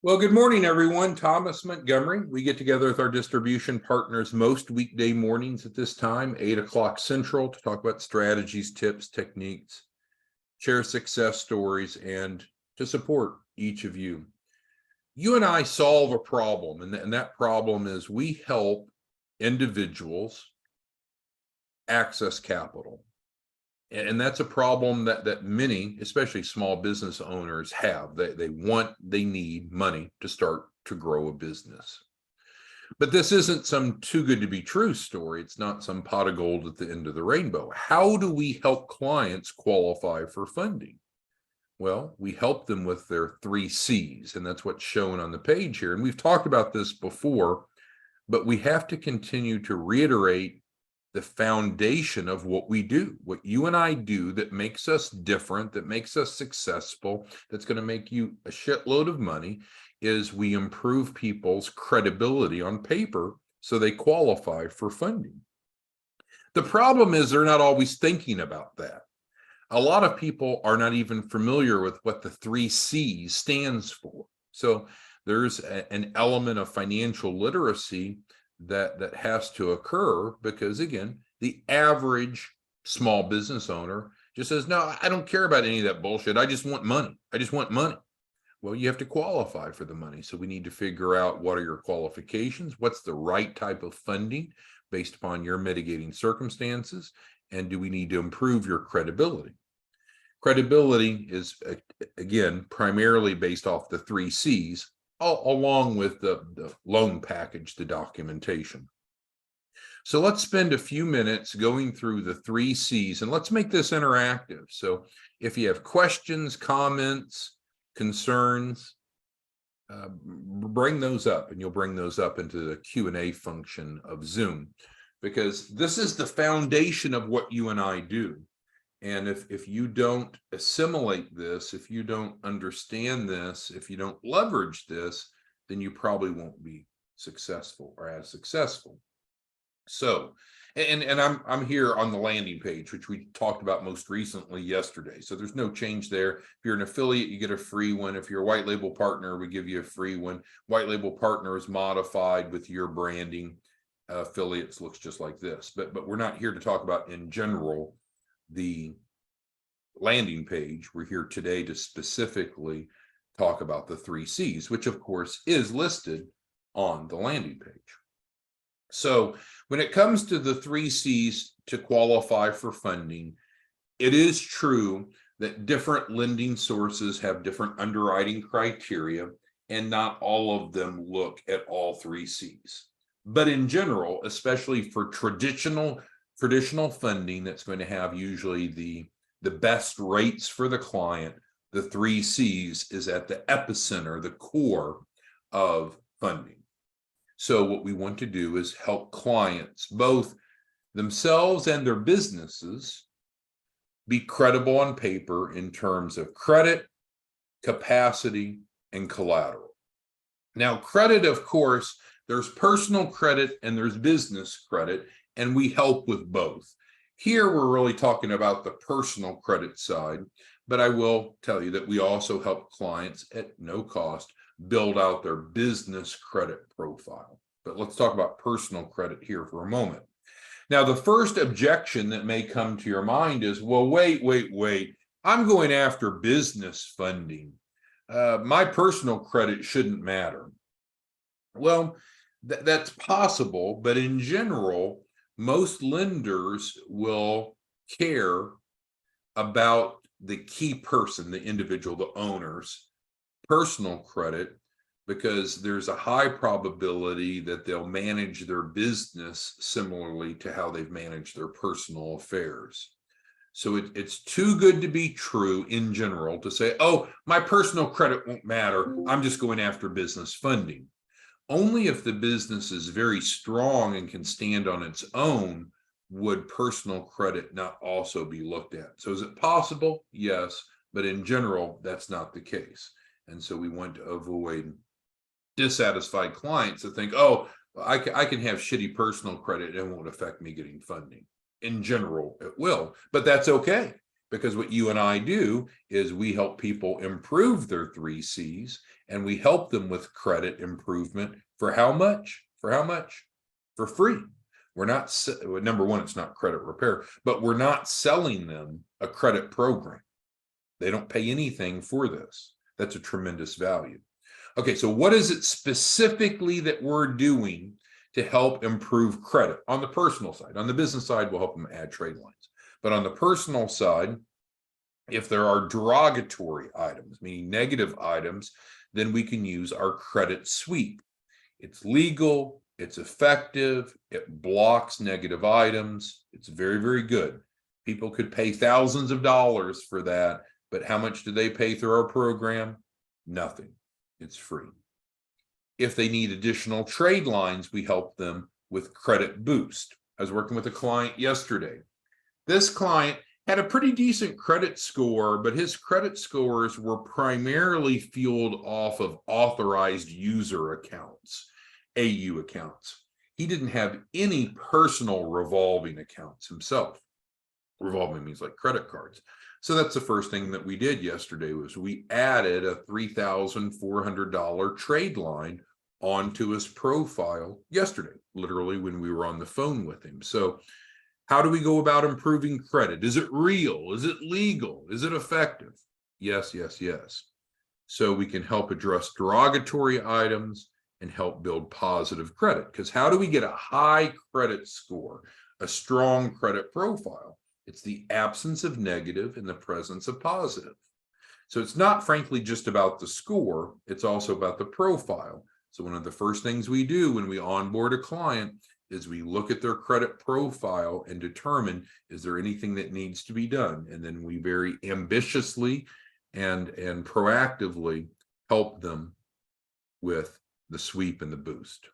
Well, good morning, everyone. Thomas Montgomery. We get together with our distribution partners most weekday mornings at this time, 8 o'clock Central, to talk about strategies, tips, techniques, share success stories, and to support each of you. You and I solve a problem, and that problem is we help individuals access capital. And that's a problem that many, especially small business owners, have. They need money to start to grow a business. But this isn't some too good to be true story. It's not some pot of gold at the end of the rainbow. How do we help clients qualify for funding? Well, we help them with their 3 C's, and that's what's shown on the page here. And we've talked about this before, but we have to continue to reiterate the foundation of what we do, what you and I do that makes us different, that makes us successful, that's going to make you a shitload of money, is we improve people's credibility on paper so they qualify for funding. The problem is they're not always thinking about that. A lot of people are not even familiar with what the 3 C's stands for. So there's an element of financial literacy that has to occur, because again, the average small business owner just says, no, I don't care about any of that bullshit. I just want money. I just want money. Well, you have to qualify for the money. So we need to figure out, what are your qualifications? What's the right type of funding based upon your mitigating circumstances? And do we need to improve your credibility? Credibility is, again, primarily based off the 3 C's, along with the loan package, the documentation. So let's spend a few minutes going through the 3 C's, and let's make this interactive. So if you have questions, comments, concerns, bring those up, and you'll bring those up into the Q&A function of Zoom, because this is the foundation of what you and I do. And if you don't assimilate this, if you don't understand this, if you don't leverage this, then you probably won't be successful or as successful. So, and I'm here on the landing page, which we talked about most recently yesterday. So there's no change there. If you're an affiliate, you get a free one. If you're a white label partner, we give you a free one. White label partner is modified with your branding. Affiliates looks just like this. But we're not here to talk about, in general, the landing page. We're here today to specifically talk about the 3 C's, which of course is listed on the landing page. So when it comes to the 3 C's to qualify for funding, it is true that different lending sources have different underwriting criteria, and not all of them look at all 3 C's. But in general, especially for traditional funding that's going to have usually the best rates for the client, the 3 C's is at the epicenter, the core of funding. So what we want to do is help clients, both themselves and their businesses, be credible on paper in terms of credit, capacity, and collateral. Now, credit, of course, there's personal credit and there's business credit, and we help with both. Here, we're really talking about the personal credit side, but I will tell you that we also help clients at no cost build out their business credit profile. But let's talk about personal credit here for a moment. Now, the first objection that may come to your mind is, well, wait, I'm going after business funding. My personal credit shouldn't matter. Well, that's possible, but in general, most lenders will care about the key person, the individual, the owner's personal credit, because there's a high probability that they'll manage their business similarly to how they've managed their personal affairs. So it's too good to be true in general to say, oh, my personal credit won't matter, I'm just going after business funding. Only if the business is very strong and can stand on its own would personal credit not also be looked at. So is it possible? Yes, but in general, that's not the case. And so we want to avoid dissatisfied clients that think, oh, I can have shitty personal credit and it won't affect me getting funding. In general, it will, but that's okay. because what you and I do is we help people improve their 3 C's, and we help them with credit improvement for how much? For how much? For free. We're not, number one, it's not credit repair, but we're not selling them a credit program. They don't pay anything for this. That's a tremendous value. Okay, so what is it specifically that we're doing to help improve credit on the personal side? On the business side, we'll help them add trade lines. But on the personal side, if there are derogatory items, meaning negative items, then we can use our credit sweep. It's legal, it's effective, it blocks negative items. It's very, very good. People could pay thousands of dollars for that, but how much do they pay through our program? Nothing. It's free. If they need additional trade lines, we help them with Credit Boost. I was working with a client yesterday. This client had a pretty decent credit score, but his credit scores were primarily fueled off of authorized user accounts, AU accounts. He didn't have any personal revolving accounts himself. Revolving means like credit cards. So that's the first thing that we did yesterday was we added a $3,400 trade line onto his profile yesterday, literally when we were on the phone with him. So how do we go about improving credit? Is it real? Is it legal? Is it effective? Yes, yes, yes. So we can help address derogatory items and help build positive credit. Because how do we get a high credit score, a strong credit profile? It's the absence of negative and the presence of positive. So it's not, frankly, just about the score. It's also about the profile. So one of the first things we do when we onboard a client is we look at their credit profile and determine, is there anything that needs to be done? And then we very ambitiously and proactively help them with the sweep and the boost.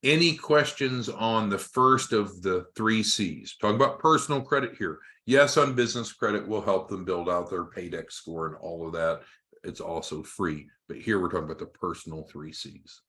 Any questions on the first of the 3 C's? Talking about personal credit here. Yes, on business credit, we'll help them build out their Paydex score and all of that. It's also free. But here we're talking about the personal 3 C's.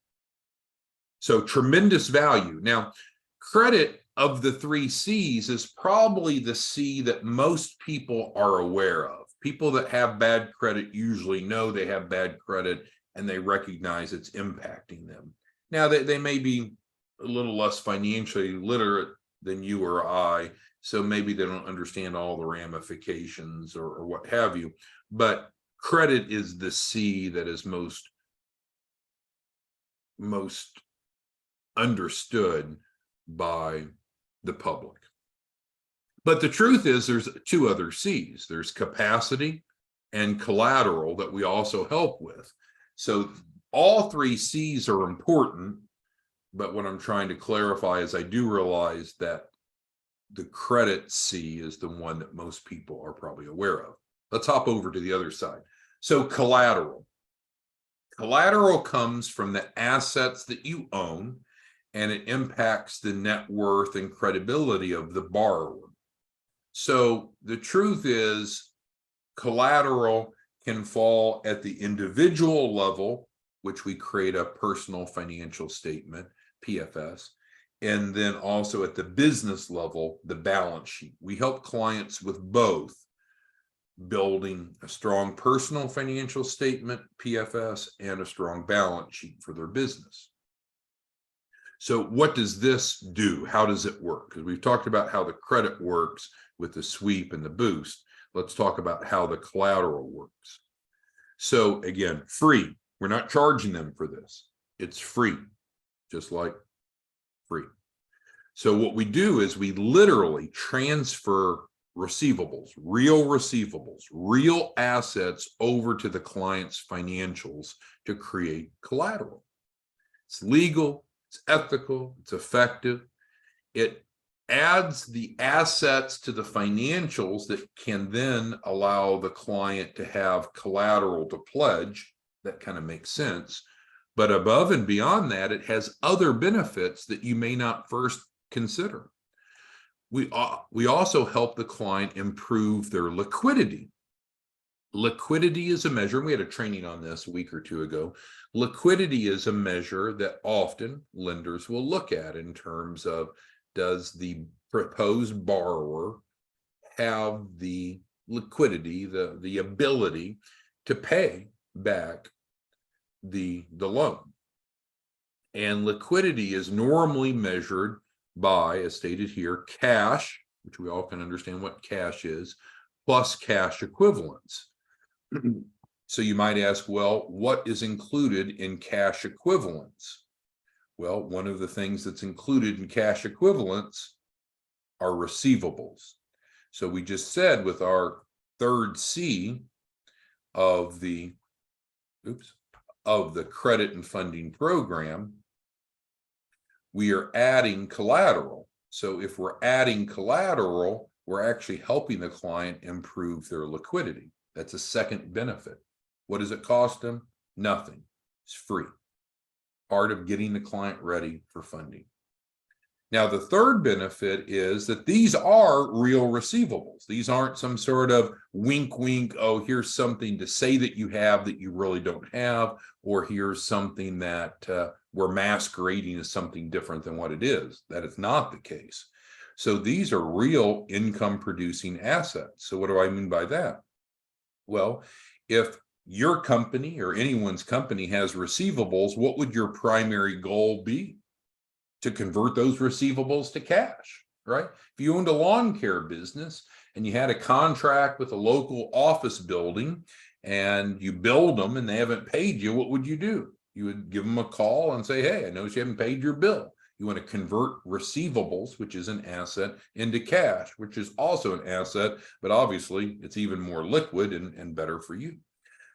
So tremendous value. Now, credit of the 3 C's is probably the C that most people are aware of. People that have bad credit usually know they have bad credit and they recognize it's impacting them. Now, they may be a little less financially literate than you or I, so maybe they don't understand all the ramifications or what have you. But credit is the C that is most understood by the public. But the truth is there's 2 other C's. There's capacity and collateral that we also help with. So all 3 C's are important, but what I'm trying to clarify is I do realize that the credit C is the one that most people are probably aware of. Let's hop over to the other side. So collateral. Collateral comes from the assets that you own, and it impacts the net worth and credibility of the borrower. So the truth is, collateral can fall at the individual level, which we create a personal financial statement, PFS, and then also at the business level, the balance sheet. We help clients with both, building a strong personal financial statement, PFS, and a strong balance sheet for their business. So what does this do? How does it work? Because we've talked about how the credit works with the sweep and the boost. Let's talk about how the collateral works. So again, free. We're not charging them for this. It's free, just like free. So what we do is we literally transfer receivables, real assets over to the client's financials to create collateral. It's legal, it's ethical, it's effective. It adds the assets to the financials that can then allow the client to have collateral to pledge. That kind of makes sense. But above and beyond that, it has other benefits that you may not first consider. We also help the client improve their liquidity. Liquidity is a measure, and we had a training on this a week or 2 ago. Liquidity is a measure that often lenders will look at in terms of, does the proposed borrower have the liquidity, the ability to pay back the loan. And liquidity is normally measured by, as stated here, cash, which we all can understand what cash is, plus cash equivalents. So you might ask, well, what is included in cash equivalents? Well, one of the things that's included in cash equivalents are receivables. So we just said with our third C of the credit and funding program, we are adding collateral. So if we're adding collateral, we're actually helping the client improve their liquidity. That's a second benefit. What does it cost them? Nothing. It's free. Part of getting the client ready for funding. Now, the third benefit is that these are real receivables. These aren't some sort of wink, wink, oh, here's something to say that you have that you really don't have, or here's something that we're masquerading as something different than what it is. That is not the case. So these are real income producing assets. So what do I mean by that? Well, if your company or anyone's company has receivables, what would your primary goal be? To convert those receivables to cash, right? If you owned a lawn care business and you had a contract with a local office building and you billed them and they haven't paid you, what would you do? You would give them a call and say, hey, I noticed you haven't paid your bill. You want to convert receivables, which is an asset, into cash, which is also an asset, but obviously it's even more liquid and better for you.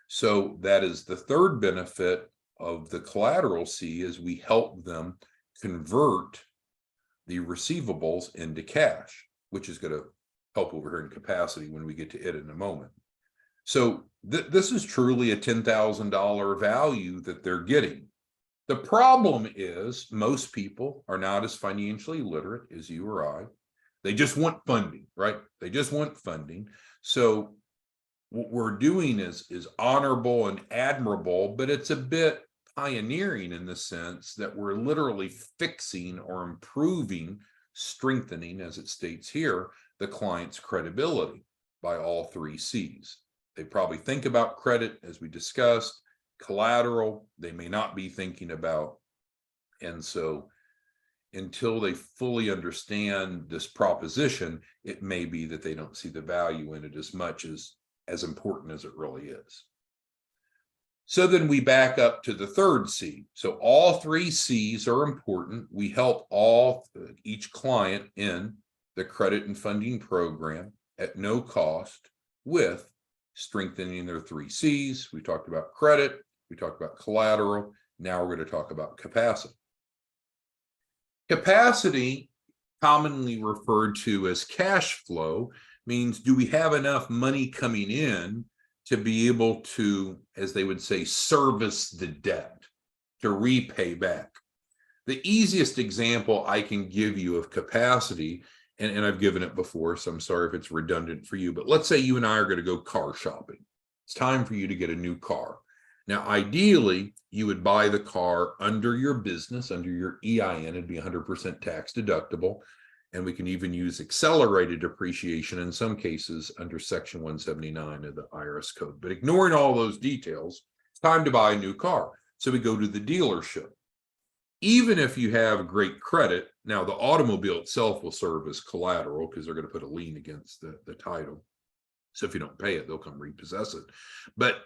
So that is the third benefit of the collateral C, is we help them convert the receivables into cash, which is going to help over here in capacity when we get to it in a moment. So this is truly a $10,000 value that they're getting. The problem is most people are not as financially literate as you or I. They just want funding, right? They just want funding. So what we're doing is honorable and admirable, but it's a bit pioneering in the sense that we're literally fixing or improving, strengthening, as it states here, the client's credibility by all three C's. They probably think about credit, as we discussed, collateral, they may not be thinking about. And so until they fully understand this proposition, it may be that they don't see the value in it as much as important as it really is. So then we back up to the third C. So all three C's are important. We help each client in the credit and funding program at no cost with strengthening their three C's. We talked about credit, we talked about collateral. Now we're going to talk about capacity. Capacity, commonly referred to as cash flow, means do we have enough money coming in to be able to, as they would say, service the debt, to repay back. The easiest example I can give you of capacity, and I've given it before, so I'm sorry if it's redundant for you, but let's say you and I are going to go car shopping. It's time for you to get a new car. Now, ideally, you would buy the car under your business, under your EIN. It'd be 100% tax deductible. And we can even use accelerated depreciation in some cases under Section 179 of the IRS code. But ignoring all those details, it's time to buy a new car. So we go to the dealership. Even if you have great credit, now the automobile itself will serve as collateral because they're going to put a lien against the title. So if you don't pay it, they'll come repossess it. But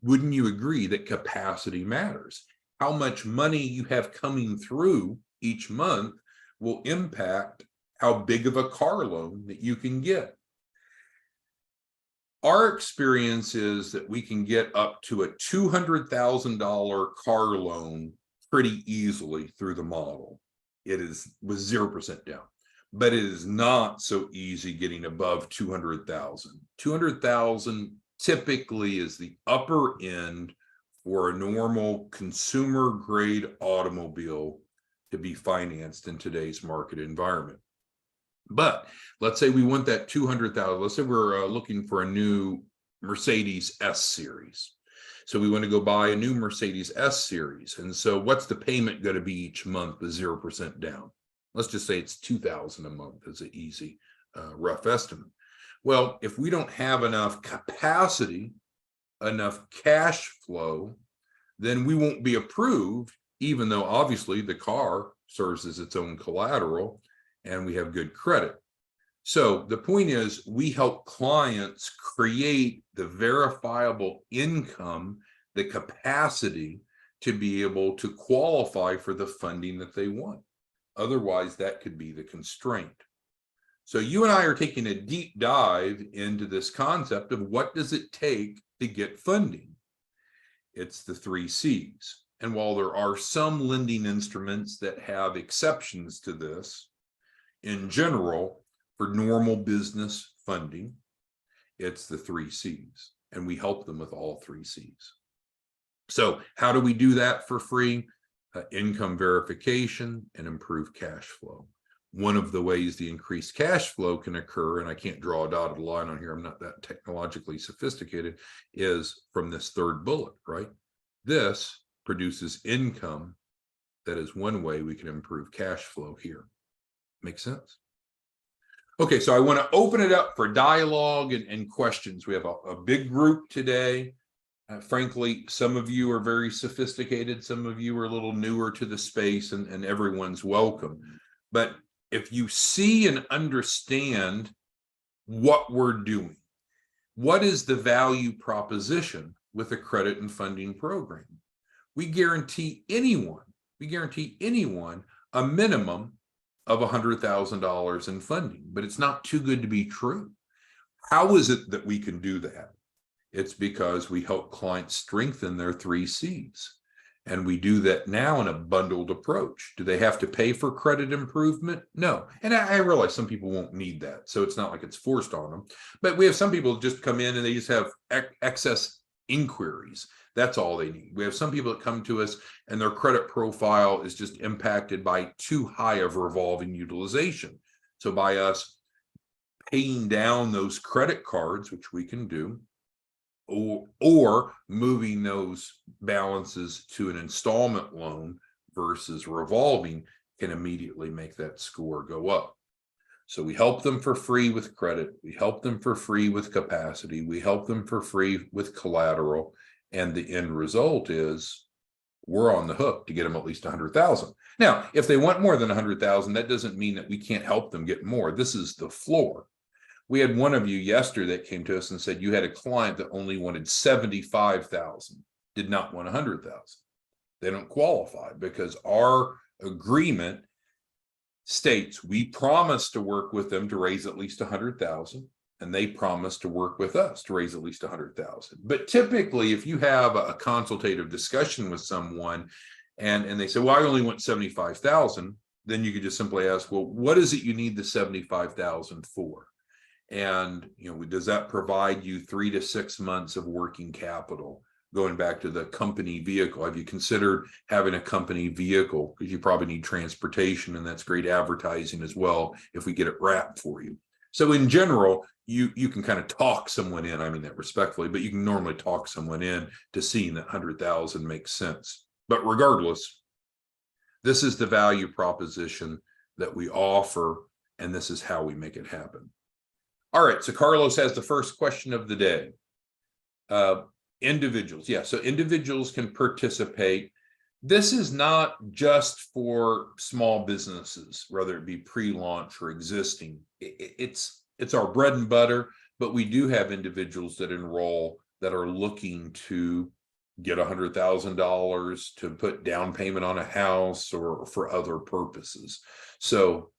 wouldn't you agree that capacity matters? How much money you have coming through each month will impact how big of a car loan that you can get. Our experience is that we can get up to a $200,000 car loan pretty easily through the model. It is with 0% down, but it is not so easy getting above 200,000. 200,000 typically is the upper end for a normal consumer grade automobile to be financed in today's market environment. But let's say we want that 200,000. Let's say we're looking for a new Mercedes S series. So we want to go buy a new Mercedes S series. And so what's the payment going to be each month with 0% down? Let's just say it's $2,000 a month as an easy rough estimate. Well, if we don't have enough capacity, enough cash flow, then we won't be approved, even though obviously the car serves as its own collateral and we have good credit. So the point is, we help clients create the verifiable income, the capacity to be able to qualify for the funding that they want. Otherwise, that could be the constraint. So you and I are taking a deep dive into this concept of what does it take to get funding. It's the 3 C's. And while there are some lending instruments that have exceptions to this, in general, for normal business funding, it's the 3 C's. And we help them with all 3 C's. So how do we do that for free? Income verification and improved cash flow. One of the ways the increased cash flow can occur, and I can't draw a dotted line on here, I'm not that technologically sophisticated, is from this third bullet, right? This produces income. That is one way we can improve cash flow here. Make sense? Okay, so I want to open it up for dialogue and questions. We have a big group today. Frankly, some of you are very sophisticated. Some of you are a little newer to the space, and everyone's welcome. But if you see and understand what we're doing, what is the value proposition with a credit and funding program? We guarantee anyone a minimum of $100,000 in funding, but it's not too good to be true. How is it that we can do that? It's because we help clients strengthen their 3 C's. And we do that now in a bundled approach. Do they have to pay for credit improvement? No. And I realize some people won't need that, so it's not like it's forced on them. But we have some people just come in and they just have excess inquiries. That's all they need. We have some people that come to us and their credit profile is just impacted by too high of revolving utilization. So by us paying down those credit cards, which we can do, or moving those balances to an installment loan versus revolving, can immediately make that score go up. So we help them for free with credit. We help them for free with capacity. We help them for free with collateral. And the end result is we're on the hook to get them at least 100,000. Now, if they want more than 100,000, that doesn't mean that we can't help them get more. This is the floor. We had one of you yesterday that came to us and said you had a client that only wanted 75,000, did not want 100,000. They don't qualify because our agreement states we promise to work with them to raise at least 100,000, and they promise to work with us to raise at least 100,000. But typically, if you have a consultative discussion with someone and they say, well, I only want 75,000, then you could just simply ask, well, what is it you need the 75,000 for? And, does that provide you 3 to 6 months of working capital? Going back to the company vehicle, have you considered having a company vehicle? Because you probably need transportation, and that's great advertising as well if we get it wrapped for you. So in general, you can kind of talk someone in, I mean that respectfully, but you can normally talk someone in to seeing that 100,000 makes sense. But regardless, this is the value proposition that we offer, and this is how we make it happen. All right, so Carlos has the first question of the day. Individuals, yeah, so individuals can participate. This is not just for small businesses, whether it be pre-launch or existing. It's our bread and butter, but we do have individuals that enroll that are looking to get $100,000 to put down payment on a house or for other purposes. So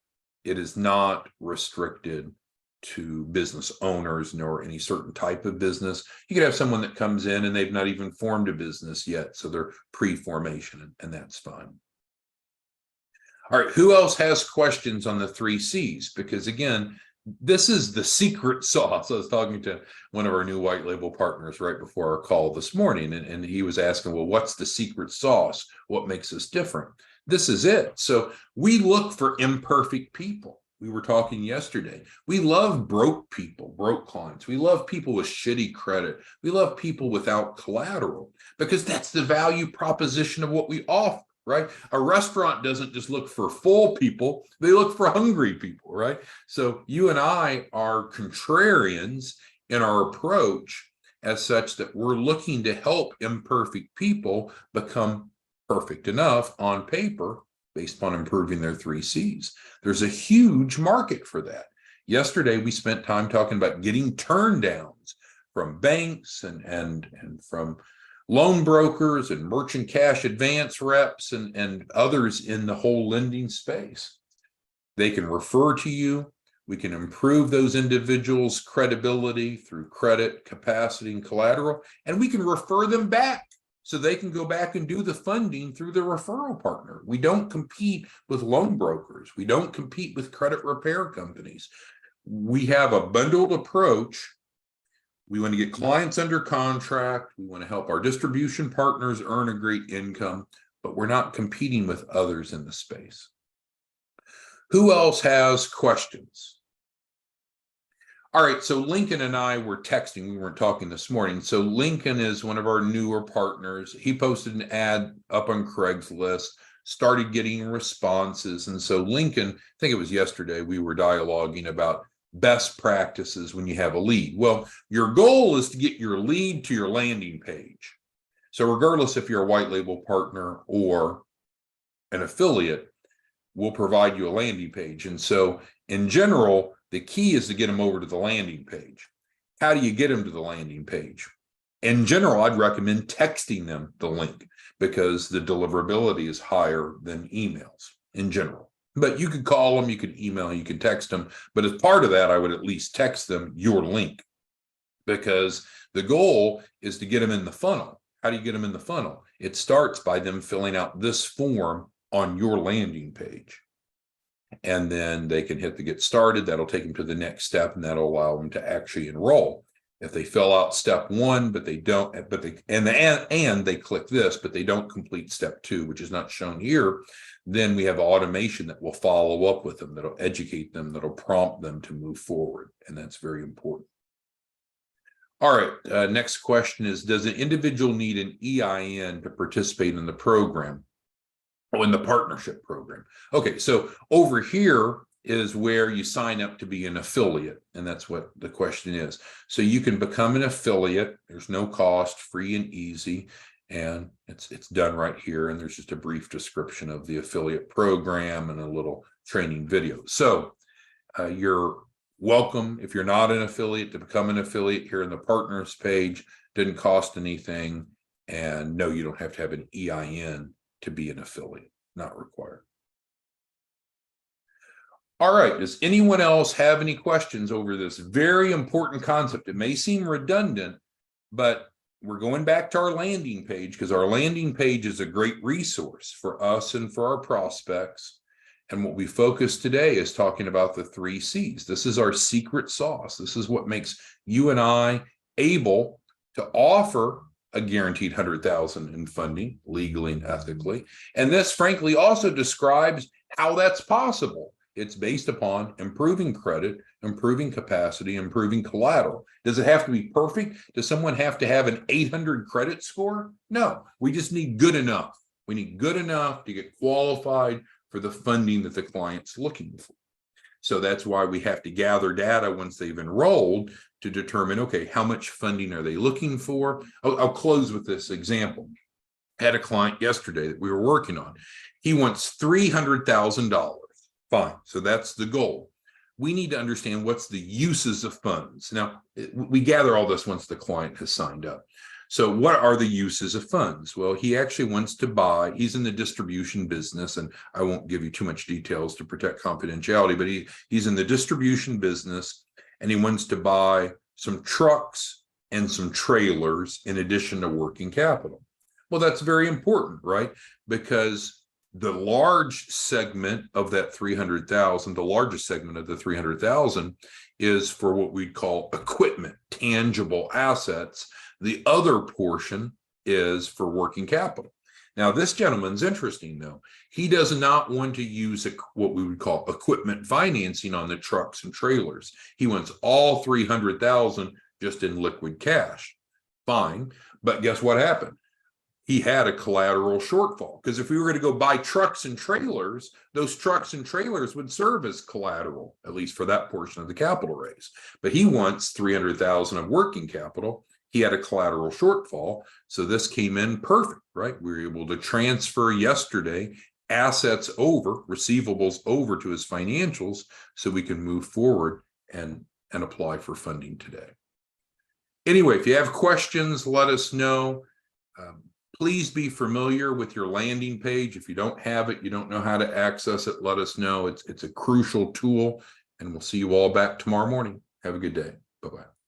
it is not restricted to business owners nor any certain type of business. You could have someone that comes in and they've not even formed a business yet, so they're pre-formation, and that's fine. All right, who else has questions on the 3 C's? Because again, this is the secret sauce. I was talking to one of our new white label partners right before our call this morning, and he was asking, well, what's the secret sauce? What makes us different? This is it. So we look for imperfect people. We were talking yesterday. We love broke people, broke clients. We love people with shitty credit. We love people without collateral because that's the value proposition of what we offer. right? A restaurant doesn't just look for full people, they look for hungry people, right? So you and I are contrarians in our approach as such that we're looking to help imperfect people become perfect enough on paper based upon improving their 3 C's. There's a huge market for that. Yesterday, we spent time talking about getting turn downs from banks and from loan brokers and merchant cash advance reps and others in the whole lending space. They can refer to you. We can improve those individuals' credibility through credit, capacity, and collateral, and we can refer them back so they can go back and do the funding through the referral partner. We don't compete with loan brokers. We don't compete with credit repair companies. We have a bundled approach. We want to get clients under contract. We want to help our distribution partners earn a great income, but we're not competing with others in the space. Who else has questions? All right, so Lincoln and I were texting. We weren't talking this morning. So Lincoln is one of our newer partners. He posted an ad up on Craigslist, started getting responses. And so Lincoln, I think it was yesterday, we were dialoguing about best practices when you have a lead. Well, your goal is to get your lead to your landing page. So regardless if you're a white label partner or an affiliate, we'll provide you a landing page. And so in general, the key is to get them over to the landing page. How do you get them to the landing page? In general, I'd recommend texting them the link because the deliverability is higher than emails in general. But you could call them, you could email, you could text them. But as part of that, I would at least text them your link because the goal is to get them in the funnel. How do you get them in the funnel? It starts by them filling out this form on your landing page. And then they can hit the get started. That'll take them to the next step, and that'll allow them to actually enroll. If they fill out step 1, but they don't, but they and they click this, but they don't complete step 2, which is not shown here, then we have automation that will follow up with them, that'll educate them, that'll prompt them to move forward, and that's very important. All right, next question is, does an individual need an EIN to participate in the program? Oh, in the partnership program. Okay, so over here is where you sign up to be an affiliate, and that's what the question is. So you can become an affiliate. There's no cost, free and easy, and it's done right here. And there's just a brief description of the affiliate program and a little training video. So you're welcome, if you're not an affiliate, to become an affiliate here in the partners page. Didn't cost anything, and no, you don't have to have an EIN to be an affiliate, not required. All right, does anyone else have any questions over this very important concept? It may seem redundant, but we're going back to our landing page because our landing page is a great resource for us and for our prospects. And what we focus today is talking about the 3 C's. This is our secret sauce. This is what makes you and I able to offer a guaranteed 100,000 in funding legally and ethically. And this frankly also describes how that's possible. It's based upon improving credit, improving capacity, improving collateral. Does it have to be perfect? Does someone have to have an 800 credit score? No, we just need good enough. We need good enough to get qualified for the funding that the client's looking for. So that's why we have to gather data once they've enrolled to determine, okay, how much funding are they looking for? I'll close with this example. I had a client yesterday that we were working on. He wants $300,000. Fine, so that's the goal. We need to understand what's the uses of funds. Now, we gather all this once the client has signed up. So what are the uses of funds? Well, he actually wants to buy, he's in the distribution business, and I won't give you too much details to protect confidentiality, but he's in the distribution business, and he wants to buy some trucks and some trailers in addition to working capital. Well, that's very important, right? Because the large segment of that 300,000, the largest segment of the 300,000 is for what we call equipment, tangible assets. The other portion is for working capital. Now, this gentleman's interesting, though. He does not want to use what we would call equipment financing on the trucks and trailers. He wants all 300,000 just in liquid cash. Fine, but guess what happened? he had a collateral shortfall, because if we were going to go buy trucks and trailers, those trucks and trailers would serve as collateral, at least for that portion of the capital raise. But he wants 300,000 of working capital. He had a collateral shortfall. So this came in perfect, right? We were able to transfer yesterday assets over, receivables over to his financials, so we can move forward and apply for funding today. Anyway, if you have questions, let us know. Please be familiar with your landing page. If you don't have it, you don't know how to access it, let us know. It's a crucial tool, and we'll see you all back tomorrow morning. Have a good day. Bye-bye.